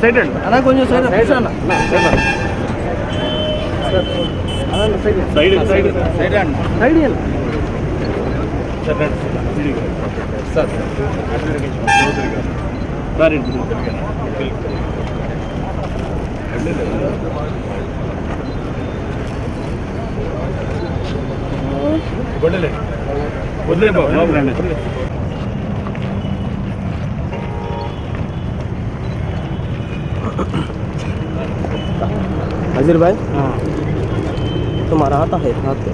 Side అండి అలా కొంచెం సైడ్ సైడ్ అన్న సైడ్ సైడ్ సైడ్ సైడ్ అండి సైడ్ సార్ వదిలే బాబు नज़ीर भाई तुम्हारा आता है हाथ पे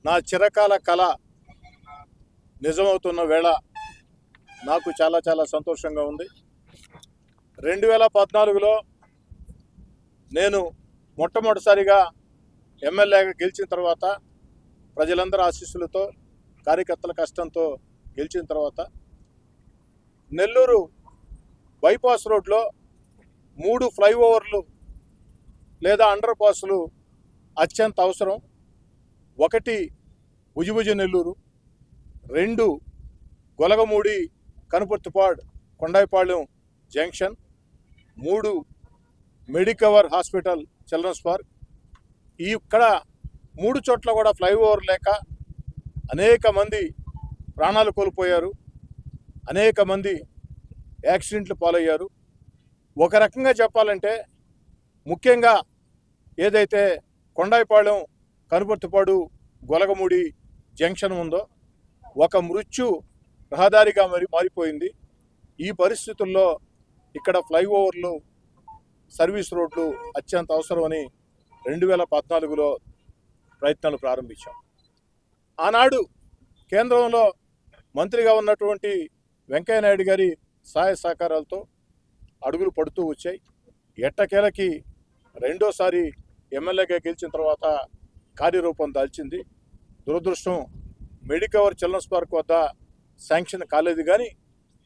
నా చిరకాల కళ నిజమవుతున్న వేళ నాకు చాలా చాలా సంతోషంగా ఉంది. 2014లో నేను మొట్టమొదటిసారిగా ఎమ్మెల్యేగా గెలిచిన తర్వాత ప్రజలందరి ఆశీస్సులతో కార్యకర్తల కష్టంతో గెలిచిన తర్వాత నెల్లూరు బైపాస్ రోడ్లో 3 ఫ్లైఓవర్లు లేదా అండర్ పాస్లు అత్యంత అవసరం. 1 భుజిభుజ Nellore, 2 Golagamudi Kanuparthipadu Kondayipalem junction, 3 Medicover hospital children's park. ఇక్కడ 3 చోట్ల కూడా ఫ్లైఓవర్ లేక అనేక మంది ప్రాణాలు కోల్పోయారు, అనేక మంది యాక్సిడెంట్లు పాలయ్యారు. ఒక రకంగా చెప్పాలంటే ముఖ్యంగా ఏదైతే కొండాయిపాళ్యం కనుపర్తిపాడు గొలగమూడి జంక్షన్ ఉందో ఒక మృత్యు రహదారిగా మారిపోయింది. ఈ పరిస్థితుల్లో ఇక్కడ ఫ్లైఓవర్లు సర్వీస్ రోడ్లు అత్యంత అవసరమని 2014లో ప్రయత్నాలు ప్రారంభించాం. ఆనాడు కేంద్రంలో మంత్రిగా ఉన్నటువంటి వెంకయ్యనాయుడు గారి సహాయ సహకారాలతో అడుగులు పడుతూ వచ్చాయి. ఎట్టకేలకి రెండోసారి ఎమ్మెల్యేగా గెలిచిన తర్వాత కార్యరూపం దాల్చింది. దురదృష్టం మెడికవర్ చిల్డ్రన్స్ పార్క్ వద్ద శాంక్షన్ కాలేదు, కానీ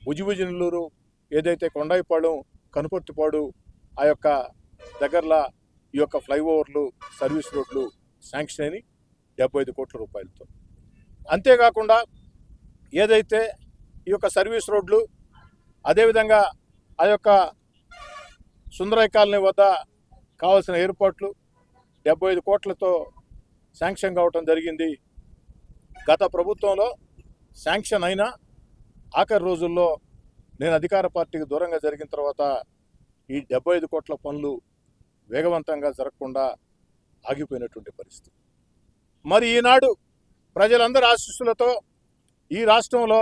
భుజిభుజ నెల్లూరు ఏదైతే కొండాయిపాళ్యం కనుపర్తిపాడు ఆ యొక్క దగ్గరలో ఈ యొక్క ఫ్లైఓవర్లు సర్వీస్ రోడ్లు శాంక్షన్ అయిన 75 కోట్ల రూపాయలతో. అంతేకాకుండా ఏదైతే ఈ యొక్క సర్వీస్ రోడ్లు అదేవిధంగా ఆ యొక్క సుందరయ్య కాలనీ వద్ద కావాల్సిన ఏర్పాట్లు 75 కోట్లతో శాంక్షన్ కావటం జరిగింది. గత ప్రభుత్వంలో శాంక్షన్ అయినా ఆఖరి రోజుల్లో నేను అధికార పార్టీకి దూరంగా జరిగిన తర్వాత ఈ 75 కోట్ల పనులు వేగవంతంగా జరగకుండా ఆగిపోయినటువంటి పరిస్థితి. మరి ఈనాడు ప్రజలందరి ఆశీస్సులతో ఈ రాష్ట్రంలో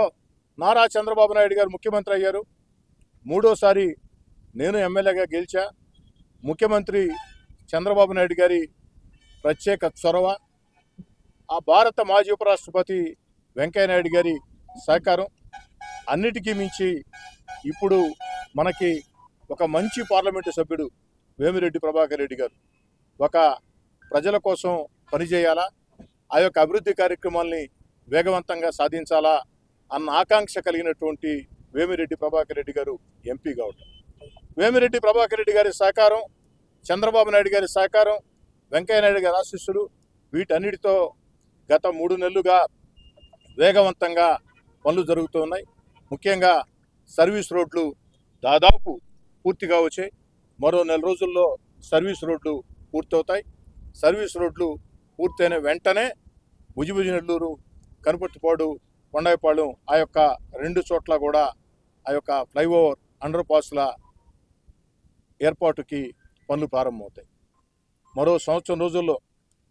నారా చంద్రబాబు నాయుడు గారు ముఖ్యమంత్రి అయ్యారు. 3వ నేను ఎమ్మెల్యేగా గెలిచా. ముఖ్యమంత్రి చంద్రబాబు నాయుడు గారి ప్రత్యేక చొరవ, ఆ భారత మాజీ ఉపరాష్ట్రపతి వెంకయ్యనాయుడు గారి సహకారం, అన్నిటికీ మించి ఇప్పుడు మనకి ఒక మంచి పార్లమెంటు సభ్యుడు వేమిరెడ్డి ప్రభాకర్ రెడ్డి గారు ఒక ప్రజల కోసం పనిచేయాలా, ఆ యొక్క అభివృద్ధి కార్యక్రమాల్ని వేగవంతంగా సాధించాలా అన్న ఆకాంక్ష కలిగినటువంటి వేమిరెడ్డి ప్రభాకర్ రెడ్డి గారు ఎంపీ కావటం, వేమిరెడ్డి ప్రభాకర్ రెడ్డి గారి సహకారం, చంద్రబాబు నాయుడు గారి సహకారం, వెంకయ్యనాయుడు గారి ఆశీస్సులు, వీటన్నిటితో గత 3 నెలలుగా వేగవంతంగా పనులు జరుగుతున్నాయి. ముఖ్యంగా సర్వీస్ రోడ్లు దాదాపు పూర్తిగా వచ్చాయి. మరో 4 రోజుల్లో సర్వీస్ రోడ్లు పూర్తవుతాయి. సర్వీస్ రోడ్లు పూర్తయిన వెంటనే భుజిభుజ నెల్లూరు కనుపర్తిపాడు కొండాయిపాళెం ఆ యొక్క 2 చోట్ల కూడా ఆ యొక్క ఫ్లైఓవర్ అండర్ పాస్ల ఏర్పాటుకి పనులు ప్రారంభమవుతాయి. మరో సంవత్సరం రోజుల్లో,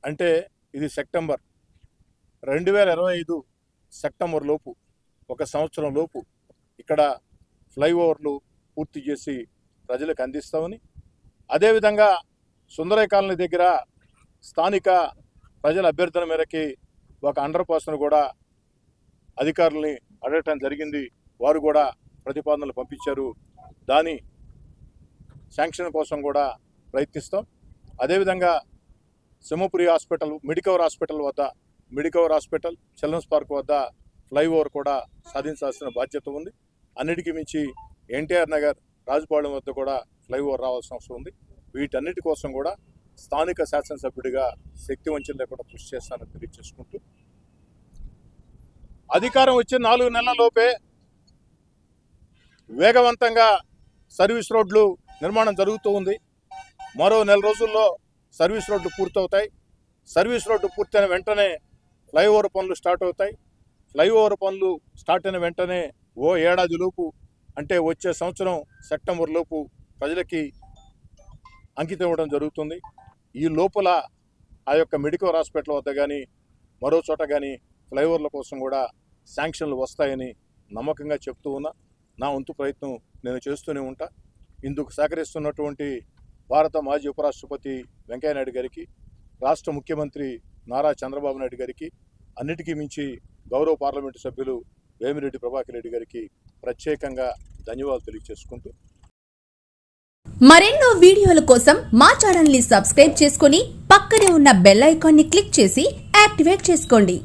అంటే ఇది సెప్టెంబర్ 2025 సెప్టెంబర్ లోపు, ఒక సంవత్సరం లోపు ఇక్కడ ఫ్లైఓవర్లు పూర్తి చేసి ప్రజలకు అందిస్తామని, అదేవిధంగా సుందరయ్య కాలనీ దగ్గర స్థానిక ప్రజల అభ్యర్థన మేరకి ఒక అండర్ పాస్ను కూడా అధికారుల్ని అడగటం జరిగింది. వారు కూడా ప్రతిపాదనలు పంపించారు. దాని శాంక్షన్ కోసం కూడా ప్రయత్నిస్తాం. అదేవిధంగా Simhapuri hospital, Medicover hospital, children's park వద్ద ఫ్లైఓవర్ కూడా సాధించాల్సిన బాధ్యత ఉంది. అన్నిటికీ మించి ఎన్టీఆర్ నగర్, రాజుపాలెం వద్ద కూడా ఫ్లైఓవర్ రావాల్సిన అవసరం ఉంది. వీటన్నిటి కోసం కూడా స్థానిక శాసనసభ్యుడిగా శక్తి వంచన లేకుండా కృషి చేస్తానని తెలియజేసుకుంటూ, అధికారం వచ్చిన 4 నెలల లోపే వేగవంతంగా సర్వీస్ రోడ్లు నిర్మాణం జరుగుతూ ఉంది. మరో 1 రోజుల్లో సర్వీస్ రోడ్లు పూర్తవుతాయి. సర్వీస్ రోడ్డు పూర్తయిన వెంటనే ఫ్లైఓవర్ పనులు స్టార్ట్ అవుతాయి. ఫ్లైఓవర్ పనులు స్టార్ట్ అయిన వెంటనే ఓ ఏడాది లోపు, అంటే వచ్చే సంవత్సరం సెప్టెంబర్ లోపు ప్రజలకి అంకితం ఇవ్వడం జరుగుతుంది. ఈ లోపల ఆ యొక్క మెడికవర్ హాస్పిటల్ వద్ద కానీ మరో చోట కానీ ఫ్లైఓవర్ల కోసం కూడా శాంక్షన్లు వస్తాయని నమ్మకంగా చెప్తూ ఉన్నా. నా వంతు ప్రయత్నం నేను చేస్తూనే ఉంటా. ఇందుకు సహకరిస్తున్నటువంటి భారత మాజీ ఉపరాష్ట్రపతి వెంకయ్యనాయుడు గారికి, రాష్ట్ర ముఖ్యమంత్రి నారా చంద్రబాబు నాయుడు గారికి, అన్నిటికీ మించి గౌరవ పార్లమెంటు సభ్యులు వేమిరెడ్డి ప్రభాకర్ రెడ్డి గారికి ప్రత్యేకంగా ధన్యవాదాలు తెలియజేసుకుంటూ, మరెన్నో వీడియోల కోసం మా ఛానల్ ని సబ్స్క్రైబ్ చేసుకుని పక్కనే ఉన్న బెల్ ఐకాన్ ని క్లిక్ చేసి యాక్టివేట్ చేసుకోండి.